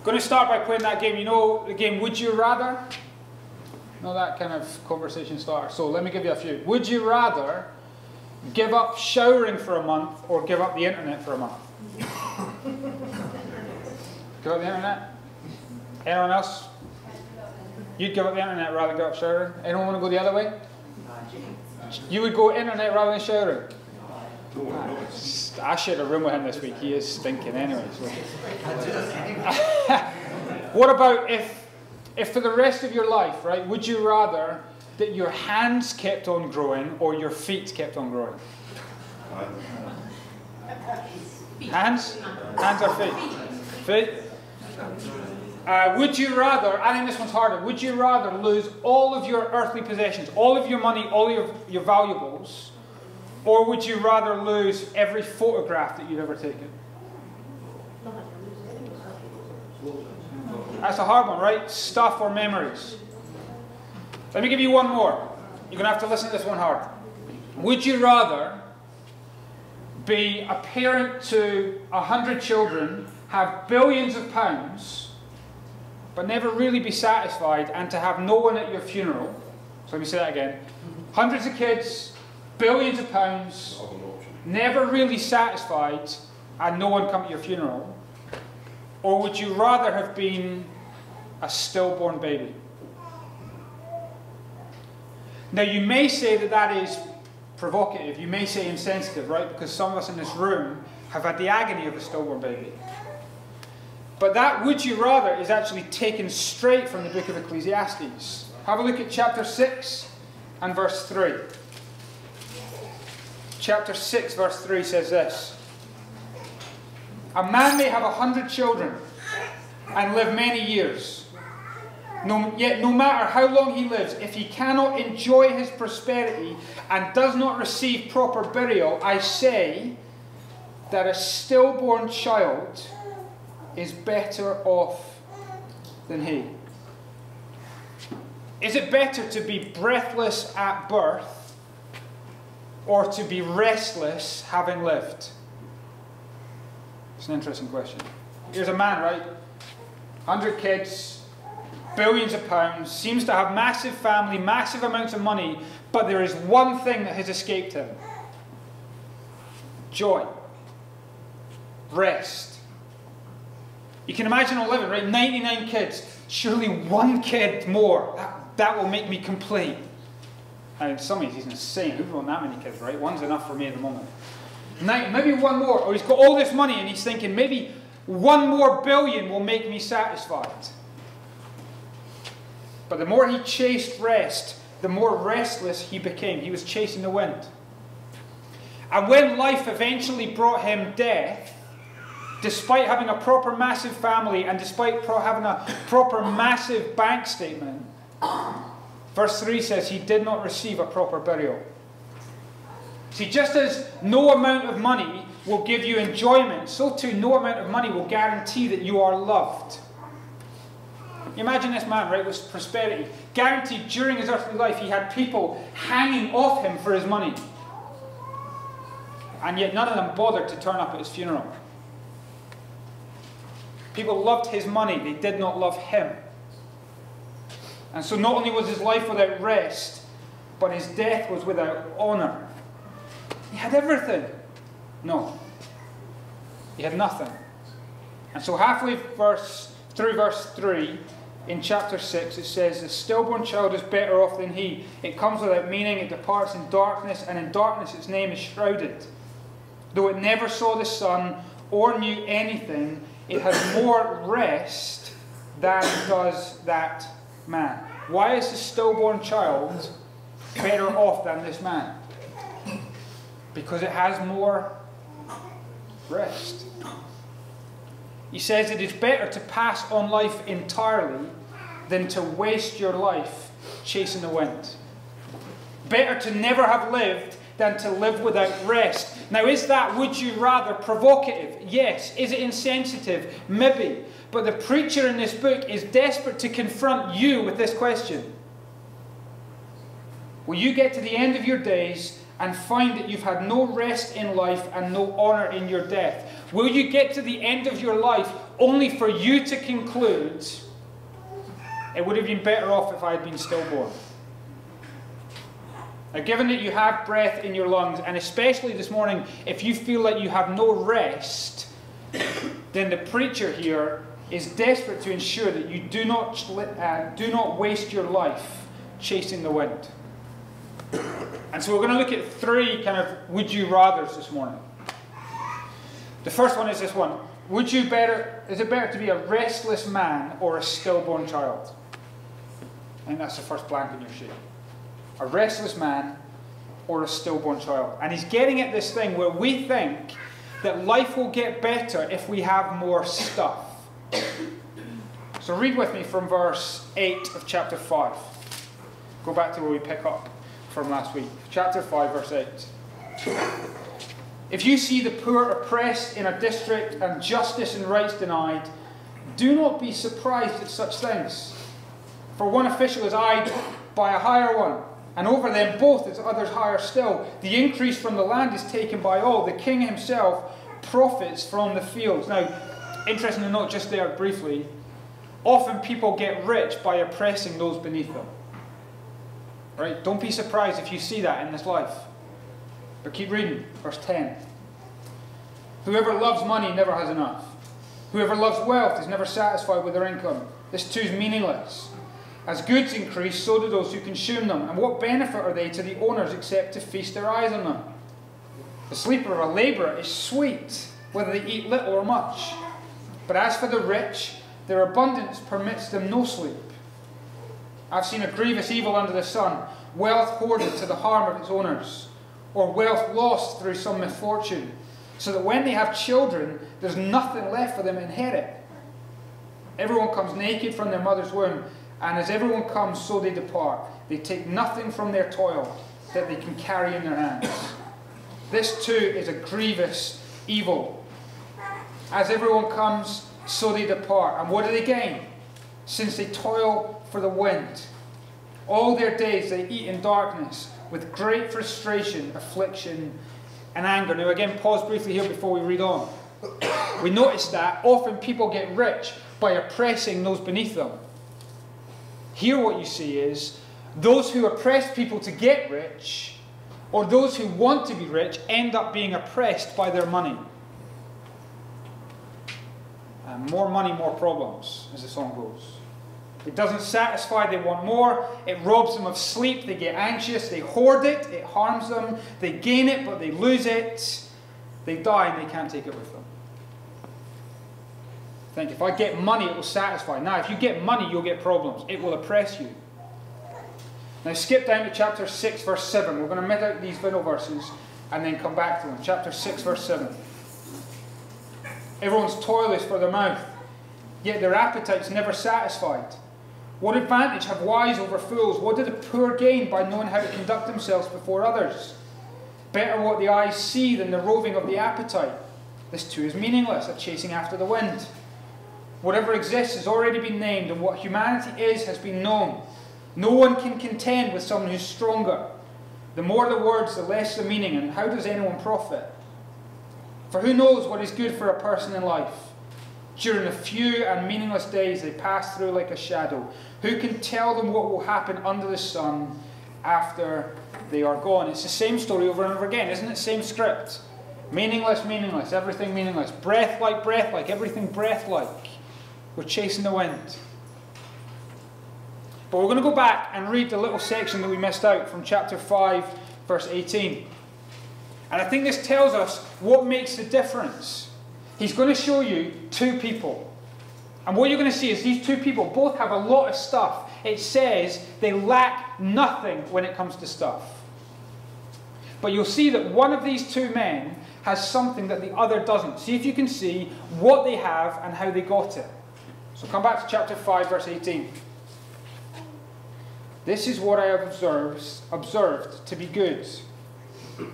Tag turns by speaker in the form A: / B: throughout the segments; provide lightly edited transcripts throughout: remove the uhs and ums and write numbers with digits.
A: going to start by playing that game. You know the game Would You Rather? No, that kind of conversation starter. So let me give you a few. Would you rather give up showering for a month or give up the internet for a month? Give up the internet? Anyone else? You'd give up the internet rather than give up showering? Anyone want to go the other way? You would go internet rather than showering? I shared a room with him this week. He is stinking anyway. So. What about if for the rest of your life, right, would you rather that your hands kept on growing or your feet kept on growing? Hands? Hands or feet? Feet? Would you rather, I think this one's harder, would you rather lose all of your earthly possessions, all of your money, all of your valuables, or would you rather lose every photograph that you've ever taken? That's a hard one, right? Stuff or memories. Let me give you one more. You're going to have to listen to this one hard. Would you rather be a parent to 100 children, have billions of pounds, but never really be satisfied, and to have no one at your funeral? So let me say that again. Hundreds of kids, billions of pounds, never really satisfied, and no one come to your funeral? Or would you rather have been a stillborn baby? Now you may say that that is provocative, you may say insensitive, right? Because some of us in this room have had the agony of a stillborn baby. But that would you rather is actually taken straight from the book of Ecclesiastes. Have a look at chapter 6 and verse 3. Chapter 6 verse 3 says this: a man may have 100 children and live many years. Yet no matter how long he lives, if he cannot enjoy his prosperity and does not receive proper burial, I say that a stillborn child is better off than he. Is it better to be breathless at birth or to be restless having lived? It's an interesting question. Here's a man, right? 100 kids, billions of pounds, seems to have massive family, massive amounts of money, but there is one thing that has escaped him. Joy. Rest. You can imagine him living, right? 99 kids. Surely one kid more. That will make me complete. And in some ways he's insane. Who'd want that many kids, right? One's enough for me at the moment. Maybe one more. Or he's got all this money and he's thinking, maybe one more billion will make me satisfied. But the more he chased rest, the more restless he became. He was chasing the wind. And when life eventually brought him death, despite having a proper massive family and despite having a proper massive bank statement, verse 3 says he did not receive a proper burial. See, just as no amount of money will give you enjoyment, so too no amount of money will guarantee that you are loved. Imagine this man, right, with prosperity. Guaranteed during his earthly life he had people hanging off him for his money. And yet none of them bothered to turn up at his funeral. People loved his money, they did not love him. And so not only was his life without rest, but his death was without honour. He had everything. No. He had nothing. And so halfway through verse 3, in chapter 6, it says, the stillborn child is better off than he. It comes without meaning, it departs in darkness, and in darkness its name is shrouded. Though it never saw the sun or knew anything, it has more rest than does that man. Why is the stillborn child better off than this man? Because it has more rest. He says it is better to pass on life entirely than to waste your life chasing the wind. Better to never have lived than to live without rest. Now, is that would you rather provocative? Yes. Is it insensitive? Maybe. But the preacher in this book is desperate to confront you with this question. Will you get to the end of your days and find that you've had no rest in life and no honour in your death? Will you get to the end of your life only for you to conclude, it would have been better off if I had been stillborn. Now, given that you have breath in your lungs, and especially this morning, if you feel like you have no rest, then the preacher here is desperate to ensure that you do not waste your life chasing the wind. And so we're going to look at three kind of would-you-rathers this morning. The first one is this one. Is it better to be a restless man or a stillborn child? I think that's the first blank in your sheet. A restless man or a stillborn child. And he's getting at this thing where we think that life will get better if we have more stuff. So read with me from verse 8 of chapter 5. Go back to where we pick up from last week. Chapter 5, verse 8. If you see the poor oppressed in a district and justice and rights denied, do not be surprised at such things. For one official is eyed by a higher one, and over them both is others higher still. The increase from the land is taken by all. The king himself profits from the fields. Now, interesting to note just there briefly, often people get rich by oppressing those beneath them. Right? Don't be surprised if you see that in this life. But keep reading, verse 10. Whoever loves money never has enough. Whoever loves wealth is never satisfied with their income. This too is meaningless. As goods increase, so do those who consume them. And what benefit are they to the owners except to feast their eyes on them? The sleep of a labourer is sweet, whether they eat little or much. But as for the rich, their abundance permits them no sleep. I've seen a grievous evil under the sun, wealth hoarded to the harm of its owners, or wealth lost through some misfortune, so that when they have children, there's nothing left for them to inherit. Everyone comes naked from their mother's womb, and as everyone comes, so they depart. They take nothing from their toil that they can carry in their hands. This too is a grievous evil. As everyone comes, so they depart. And what do they gain? Since they toil for the wind. All their days they eat in darkness, with great frustration, affliction, and anger. Now again, pause briefly here before we read on. We notice that often people get rich by oppressing those beneath them. Here what you see is those who oppress people to get rich, or those who want to be rich, end up being oppressed by their money. And more money, more problems, as the song goes. It doesn't satisfy, they want more. It robs them of sleep, they get anxious, they hoard it, it harms them. They gain it, but they lose it. They die and they can't take it with them. Think, if I get money, it will satisfy. Now, if you get money, you'll get problems. It will oppress you. Now, skip down to chapter 6, verse 7. We're going to miss out these middle verses and then come back to them. Chapter 6, verse 7. Everyone's toil is for their mouth, yet their appetite's never satisfied. What advantage have wise over fools? What do the poor gain by knowing how to conduct themselves before others? Better what the eyes see than the roving of the appetite. This too is meaningless, a chasing after the wind. Whatever exists has already been named, and what humanity is has been known. No one can contend with someone who's stronger. The more the words, the less the meaning, and how does anyone profit? For who knows what is good for a person in life? During the few and meaningless days they pass through like a shadow. Who can tell them what will happen under the sun after they are gone? It's the same story over and over again, isn't it? Same script. Meaningless, meaningless, everything meaningless. Breath like, everything breath-like. We're chasing the wind. But we're going to go back and read the little section that we missed out from chapter 5, verse 18. And I think this tells us what makes the difference. He's going to show you two people. And what you're going to see is these two people both have a lot of stuff. It says they lack nothing when it comes to stuff. But you'll see that one of these two men has something that the other doesn't. See if you can see what they have and how they got it. So come back to chapter 5, verse 18. This is what I have observed to be good,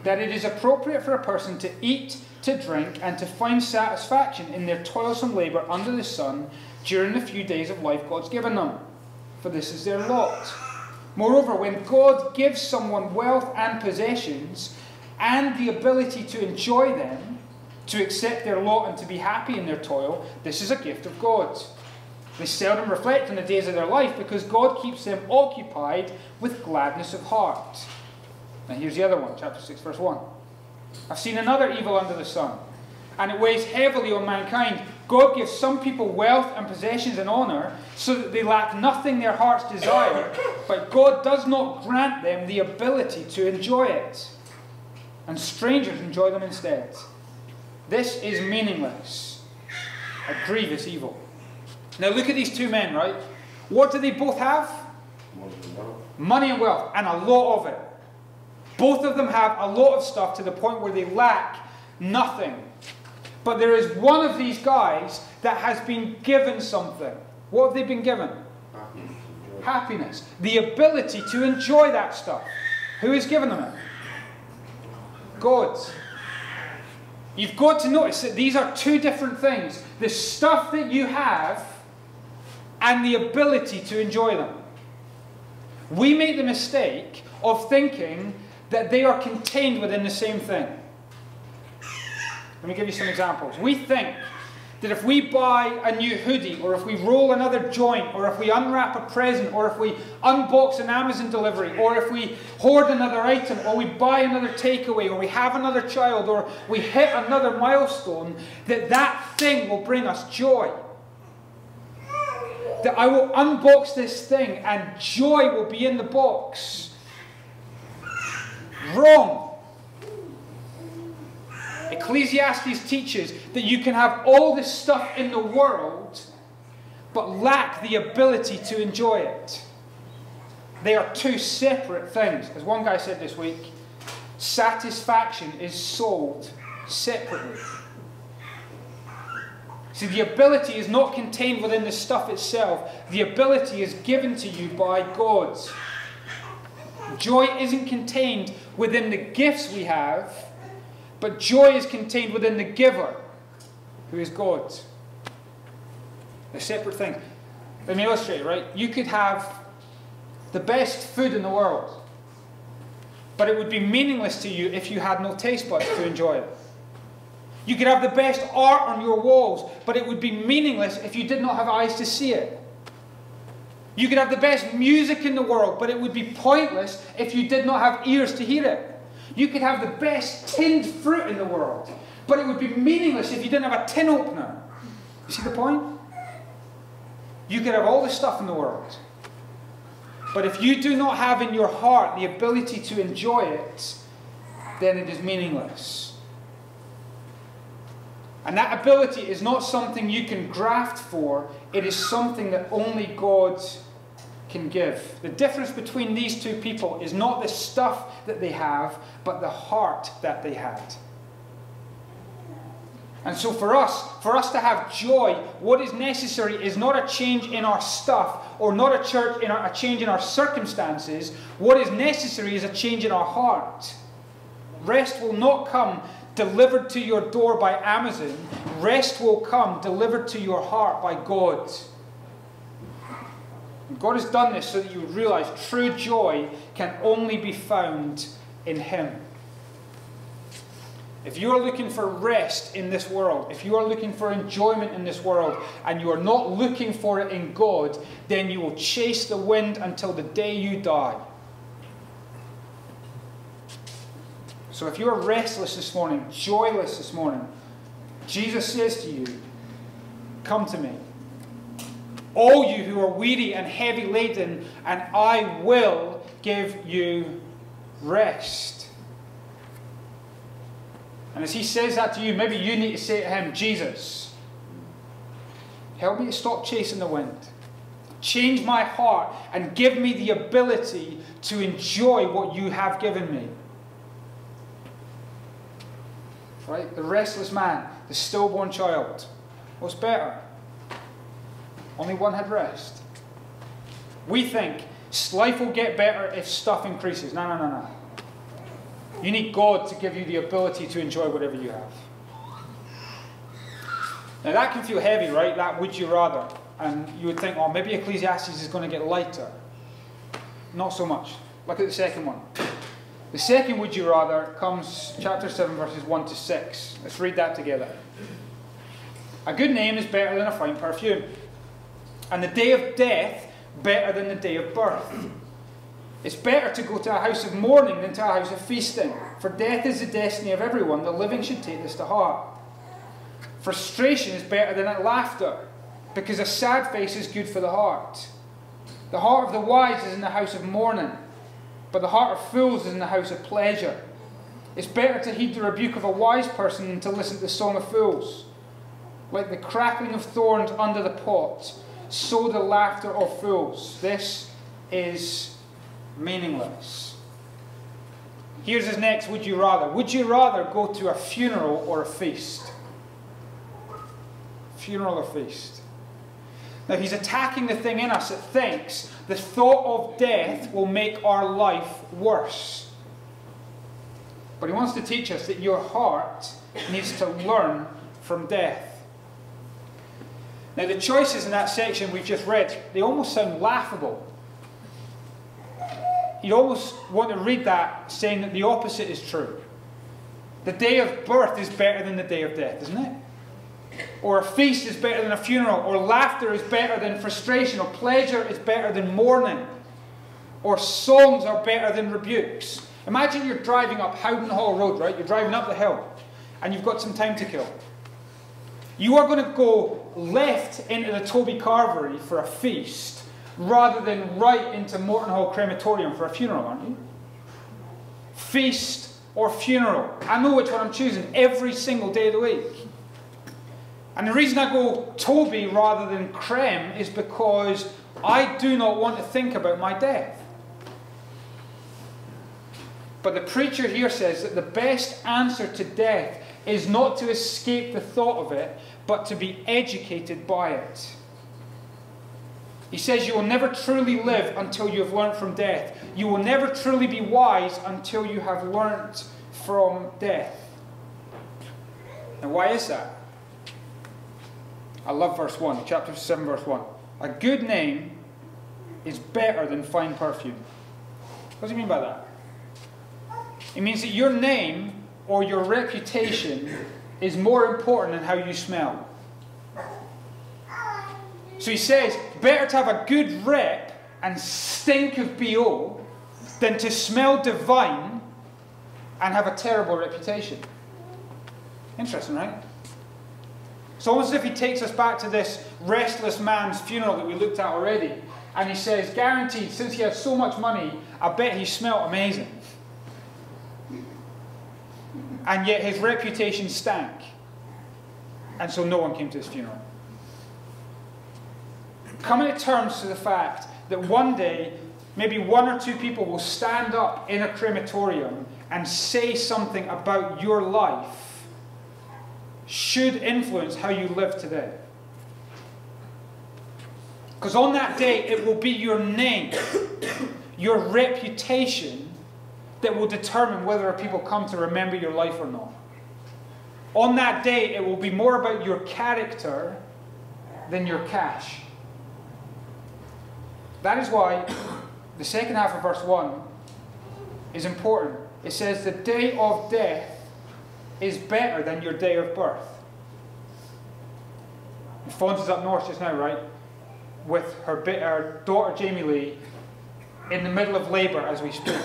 A: that it is appropriate for a person to eat, to drink, and to find satisfaction in their toilsome labour under the sun during the few days of life God's given them, for this is their lot. Moreover, when God gives someone wealth and possessions and the ability to enjoy them, to accept their lot and to be happy in their toil, this is a gift of God. They seldom reflect on the days of their life because God keeps them occupied with gladness of heart. Now here's the other one, chapter 6, verse 1. I've seen another evil under the sun, and it weighs heavily on mankind. God gives some people wealth and possessions and honor so that they lack nothing their hearts desire, but God does not grant them the ability to enjoy it. And strangers enjoy them instead. This is meaningless, a grievous evil. Now look at these two men, right? What do they both have? Money and wealth, and a lot of it. Both of them have a lot of stuff to the point where they lack nothing. But there is one of these guys that has been given something. What have they been given? Happiness. The ability to enjoy that stuff. Who has given them it? God. You've got to notice that these are two different things. The stuff that you have and the ability to enjoy them. We make the mistake of thinking that they are contained within the same thing. Let me give you some examples. We think that if we buy a new hoodie, or if we roll another joint, or if we unwrap a present, or if we unbox an Amazon delivery, or if we hoard another item, or we buy another takeaway, or we have another child, or we hit another milestone, that that thing will bring us joy. That I will unbox this thing and joy will be in the box. Wrong. Ecclesiastes teaches that you can have all this stuff in the world but lack the ability to enjoy it. They are two separate things. As one guy said this week, satisfaction is sold separately. See, the ability is not contained within the stuff itself. The ability is given to you by God. Joy isn't contained within the gifts we have, but joy is contained within the giver, who is God. They're separate things. Let me illustrate, right? You could have the best food in the world, but it would be meaningless to you if you had no taste buds to enjoy it. You could have the best art on your walls, but it would be meaningless if you did not have eyes to see it. You could have the best music in the world, but it would be pointless if you did not have ears to hear it. You could have the best tinned fruit in the world, but it would be meaningless if you didn't have a tin opener. You see the point? You could have all the stuff in the world, but if you do not have in your heart the ability to enjoy it, then it is meaningless. And that ability is not something you can graft for. It is something that only God can give. The difference between these two people is not the stuff that they have, but the heart that they had. And so for us to have joy, what is necessary is not a change in our stuff, or not a change in our circumstances. What is necessary is a change in our heart. Rest will not come delivered to your door by Amazon. Rest will come delivered to your heart by God. And God has done this so that you would realize true joy can only be found in Him. If you are looking for rest in this world, if you are looking for enjoyment in this world, and you are not looking for it in God, then you will chase the wind until the day you die. So if you are restless this morning, joyless this morning, Jesus says to you, come to me, all you who are weary and heavy laden, and I will give you rest. And as He says that to you, maybe you need to say to Him, Jesus, help me to stop chasing the wind. Change my heart and give me the ability to enjoy what you have given me. Right? The restless man, the stillborn child. What's better? Only one had rest. We think life will get better if stuff increases. No, no, no, no. You need God to give you the ability to enjoy whatever you have. Now that can feel heavy, right? That would you rather. And you would think, oh, maybe Ecclesiastes is going to get lighter. Not so much. Look at the second one. The second would you rather comes chapter 7 verses 1 to 6. Let's read that together. A good name is better than a fine perfume, and the day of death better than the day of birth. It's better to go to a house of mourning than to a house of feasting, for death is the destiny of everyone. The living should take this to heart. Frustration is better than laughter, because a sad face is good for the heart. The heart of the wise is in the house of mourning, but the heart of fools is in the house of pleasure. It's better to heed the rebuke of a wise person than to listen to the song of fools. Like the crackling of thorns under the pot, so the laughter of fools. This is meaningless. Here's his next would you rather. Would you rather go to a funeral or a feast? Funeral or feast? Now he's attacking the thing in us that thinks the thought of death will make our life worse. But he wants to teach us that your heart needs to learn from death. Now the choices in that section we've just read, they almost sound laughable. You'd almost want to read that saying that the opposite is true. The day of birth is better than the day of death, isn't it? Or a feast is better than a funeral, or laughter is better than frustration, or pleasure is better than mourning, or songs are better than rebukes. Imagine you're driving up Howden Hall Road, right? You're driving up the hill, and you've got some time to kill. You are going to go left into the Toby Carvery for a feast, rather than right into Morton Hall Crematorium for a funeral, aren't you? Feast or funeral. I know which one I'm choosing every single day of the week. And the reason I go Toby rather than Crem is because I do not want to think about my death. But the preacher here says that the best answer to death is not to escape the thought of it, but to be educated by it. He says you will never truly live until you have learned from death. You will never truly be wise until you have learned from death. And why is that? I love verse 1, chapter 7, verse 1. A good name is better than fine perfume. What does he mean by that? It means that your name or your reputation is more important than how you smell. So he says, better to have a good rep and stink of BO than to smell divine and have a terrible reputation. Interesting, right? It's almost as if he takes us back to this restless man's funeral that we looked at already. And he says, guaranteed, since he had so much money, I bet he smelled amazing. And yet his reputation stank. And so no one came to his funeral. Coming to terms to the fact that one day, maybe one or two people will stand up in a crematorium and say something about your life should influence how you live today. Because on that day, it will be your name, your reputation, that will determine whether people come to remember your life or not. On that day, it will be more about your character than your cash. That is why the second half of verse 1 is important. It says, the day of death is better than your day of birth. And Fons is up north just now, right? With her daughter Jamie Lee in the middle of labour as we speak.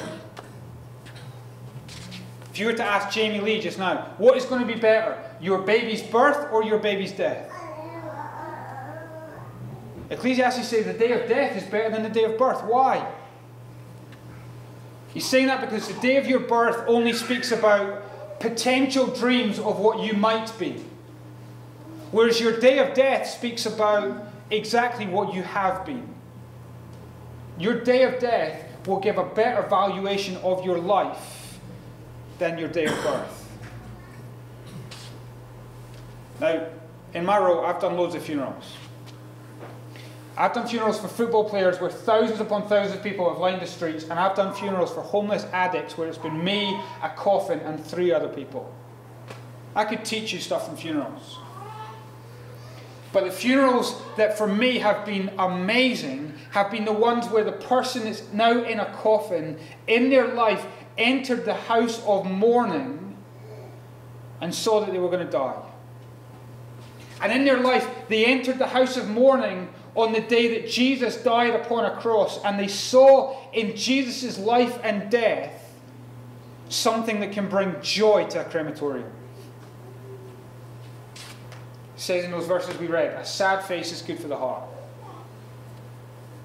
A: If you were to ask Jamie Lee just now, what is going to be better, your baby's birth or your baby's death? Ecclesiastes says the day of death is better than the day of birth. Why? He's saying that because the day of your birth only speaks about potential dreams of what you might be. Whereas your day of death speaks about exactly what you have been. Your day of death will give a better valuation of your life than your day of birth. Now, in my role, I've done loads of funerals. I've done funerals for football players where thousands upon thousands of people have lined the streets, and I've done funerals for homeless addicts where it's been me, a coffin, and 3 other people. I could teach you stuff from funerals. But the funerals that for me have been amazing have been the ones where the person is now in a coffin, in their life, entered the house of mourning and saw that they were going to die. And in their life, they entered the house of mourning on the day that Jesus died upon a cross, and they saw in Jesus' life and death something that can bring joy to a crematorium. It says in those verses we read, a sad face is good for the heart.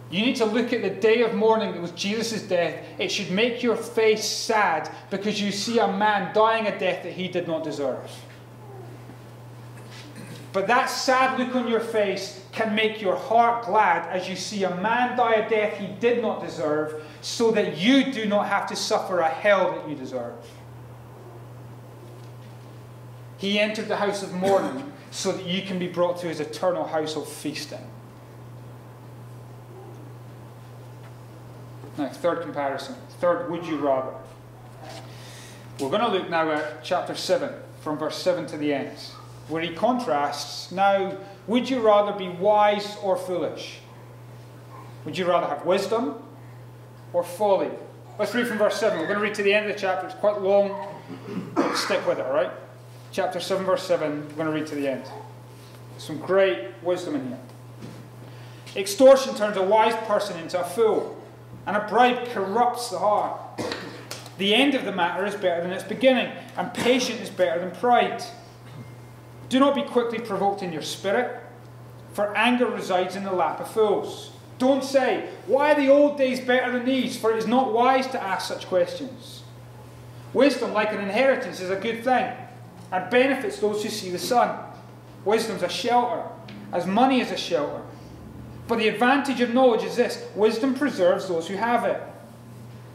A: You need to look at the day of mourning that was Jesus' death. It should make your face sad because you see a man dying a death that he did not deserve. But that sad look on your face can make your heart glad as you see a man die a death he did not deserve, so that you do not have to suffer a hell that you deserve. He entered the house of mourning so that you can be brought to his eternal house of feasting. Now, third comparison. Third, would you rather. We're going to look now at chapter 7, from verse 7 to the end, where he contrasts, now, would you rather be wise or foolish? Would you rather have wisdom or folly? Let's read from verse 7. We're going to read to the end of the chapter. It's quite long. But stick with it, all right? Chapter 7, verse 7. We're going to read to the end. Some great wisdom in here. Extortion turns a wise person into a fool, and a bribe corrupts the heart. The end of the matter is better than its beginning, and patience is better than pride. Do not be quickly provoked in your spirit, for anger resides in the lap of fools. Don't say, why are the old days better than these? For it is not wise to ask such questions. Wisdom, like an inheritance, is a good thing, and benefits those who see the sun. Wisdom is a shelter, as money is a shelter. But the advantage of knowledge is this: wisdom preserves those who have it.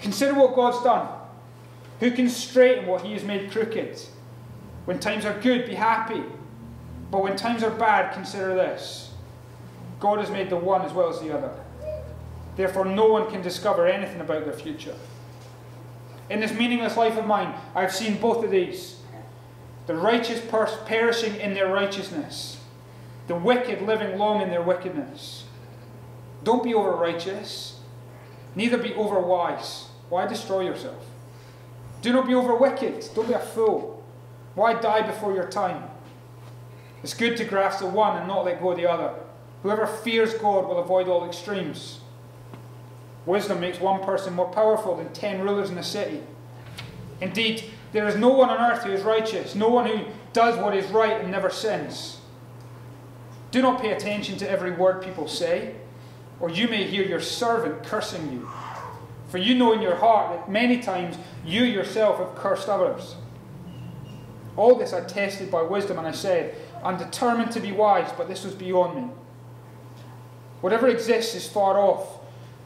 A: Consider what God's done. Who can straighten what he has made crooked? When times are good, be happy. But when times are bad, consider this: God has made the one as well as the other. Therefore, no one can discover anything about their future. In this meaningless life of mine, I have seen both of these. The righteous perishing in their righteousness. The wicked living long in their wickedness. Don't be over-righteous. Neither be over-wise. Why destroy yourself? Do not be over-wicked. Don't be a fool. Why die before your time? It's good to grasp the one and not let go of the other. Whoever fears God will avoid all extremes. Wisdom makes one person more powerful than 10 rulers in a city. Indeed, there is no one on earth who is righteous, no one who does what is right and never sins. Do not pay attention to every word people say, or you may hear your servant cursing you. For you know in your heart that many times you yourself have cursed others. All this I tested by wisdom, and I said, I'm determined to be wise, but this was beyond me. Whatever exists is far off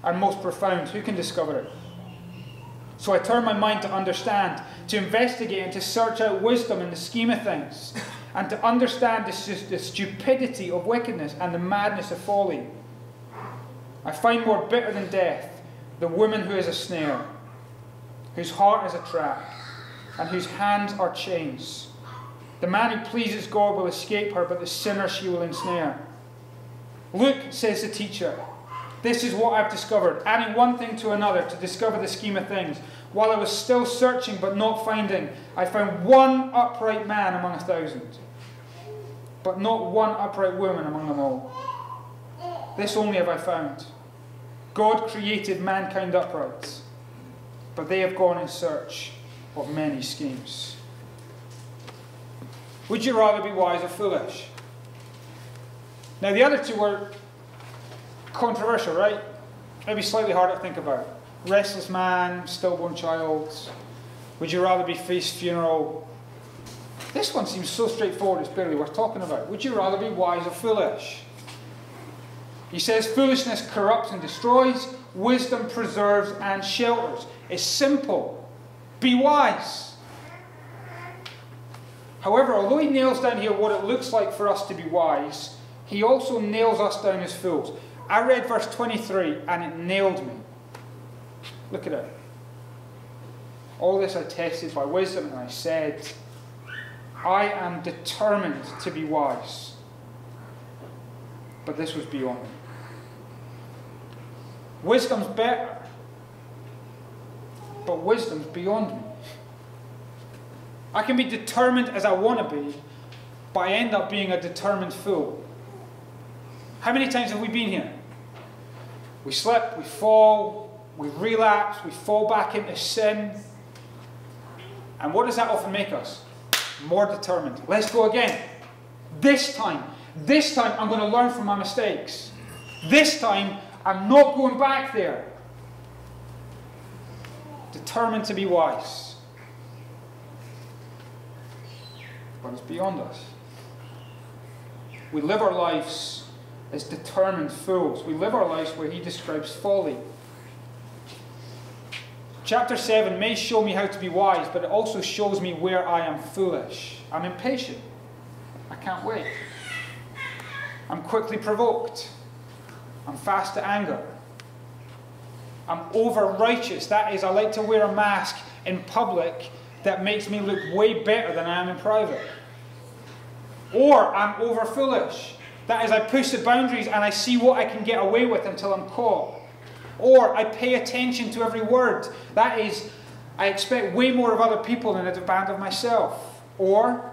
A: and most profound. Who can discover it? So I turned my mind to understand, to investigate and to search out wisdom in the scheme of things, and to understand the stupidity of wickedness and the madness of folly. I find more bitter than death the woman who is a snare, whose heart is a trap, and whose hands are chains. The man who pleases God will escape her, but the sinner she will ensnare. Look, says the teacher, this is what I've discovered, adding one thing to another to discover the scheme of things. While I was still searching but not finding, I found one upright man among 1,000, but not one upright woman among them all. This only have I found: God created mankind upright, but they have gone in search of many schemes. Would you rather be wise or foolish? Now, the other two were controversial, right? Maybe slightly harder to think about. Restless man, stillborn child. Would you rather be feast, funeral? This one seems so straightforward, it's barely worth talking about. Would you rather be wise or foolish? He says foolishness corrupts and destroys, wisdom preserves and shelters. It's simple. Be wise. However, although he nails down here what it looks like for us to be wise, he also nails us down as fools. I read verse 23 and it nailed me. Look at it. All this I tested by wisdom, and I said, I am determined to be wise. But this was beyond me. Wisdom's better. but wisdom's beyond me. I can be determined as I want to be, but I end up being a determined fool. How many times have we been here? We slip, we fall, we relapse, we fall back into sin. And what does that often make us? More determined. Let's go again. This time I'm going to learn from my mistakes. This time I'm not going back there. Determined to be wise. But it's beyond us. We live our lives as determined fools. We live our lives where he describes folly. Chapter 7 may show me how to be wise, but it also shows me where I am foolish. I'm impatient. I can't wait. I'm quickly provoked. I'm fast to anger. I'm over-righteous. That is, I like to wear a mask in public that makes me look way better than I am in private. Or I'm over-foolish. That is, I push the boundaries and I see what I can get away with until I'm caught. Or I pay attention to every word. That is, I expect way more of other people than I demand of myself. Or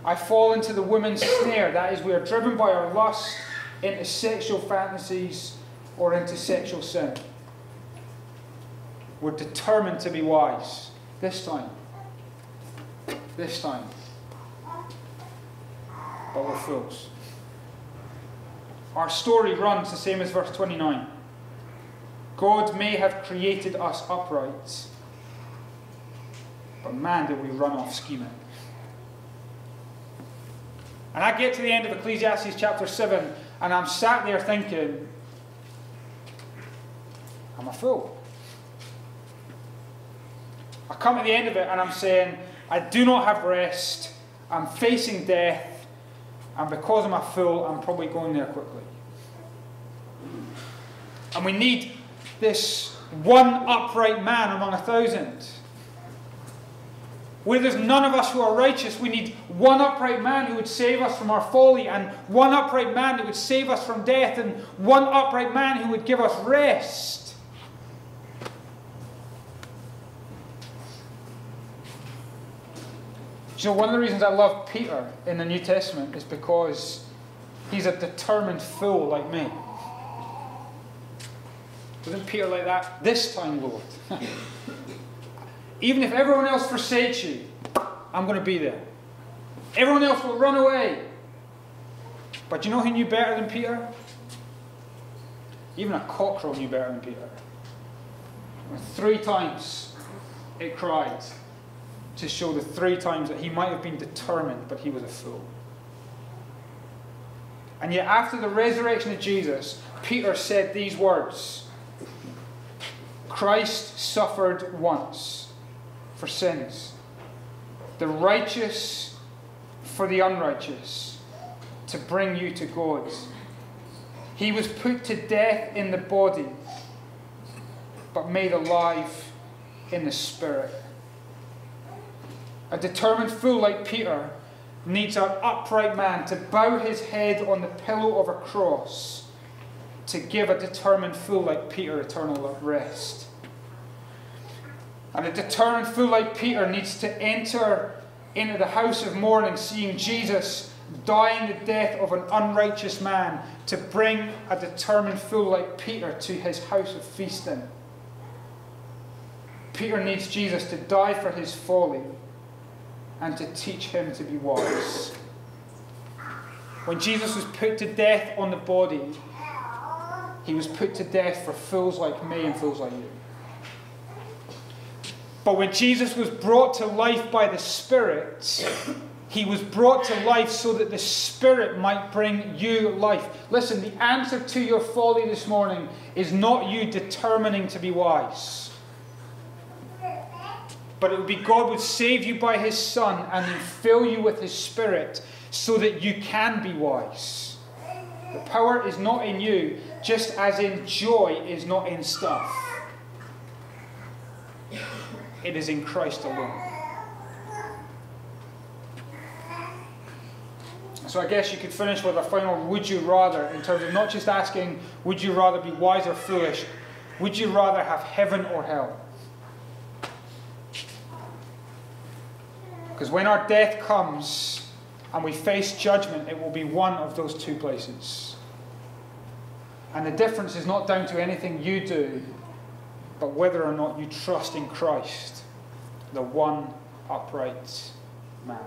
A: I fall into the woman's snare. That is, we are driven by our lust into sexual fantasies or into sexual sin. We're determined to be wise. This time. This time. But we're fools. Our story runs the same as verse 29. God may have created us upright, but man, did we run off scheming. And I get to the end of Ecclesiastes chapter 7, and I'm sat there thinking, I'm a fool. I come to the end of it and I'm saying, I do not have rest, I'm facing death, and because I'm a fool, I'm probably going there quickly. And we need this one upright man among 1,000. Where there's none of us who are righteous, we need one upright man who would save us from our folly, and one upright man who would save us from death, and one upright man who would give us rest. So one of the reasons I love Peter in the New Testament is because he's a determined fool like me. Wasn't Peter like that? This time, Lord. Even if everyone else forsakes you, I'm going to be there. Everyone else will run away. But you know who knew better than Peter? Even a cockerel knew better than Peter. 3 times it cried to show the 3 times that he might have been determined, but he was a fool. And yet after the resurrection of Jesus, Peter said these words: Christ suffered once for sins, the righteous for the unrighteous, to bring you to God. He was put to death in the body, but made alive in the spirit. A determined fool like Peter needs an upright man to bow his head on the pillow of a cross to give a determined fool like Peter eternal rest. And a determined fool like Peter needs to enter into the house of mourning, seeing Jesus dying the death of an unrighteous man, to bring a determined fool like Peter to his house of feasting. Peter needs Jesus to die for his folly and to teach him to be wise. When Jesus was put to death on the body, he was put to death for fools like me and fools like you. But when Jesus was brought to life by the Spirit, he was brought to life so that the Spirit might bring you life. Listen, the answer to your folly this morning is not you determining to be wise. But it would be God would save you by his Son and then fill you with his Spirit so that you can be wise. The power is not in you, just as in joy is not in stuff. It is in Christ alone. So I guess you could finish with a final would you rather, in terms of not just asking would you rather be wise or foolish, would you rather have heaven or hell? Because when our death comes and we face judgment, it will be one of those two places. And the difference is not down to anything you do, but whether or not you trust in Christ, the one upright man.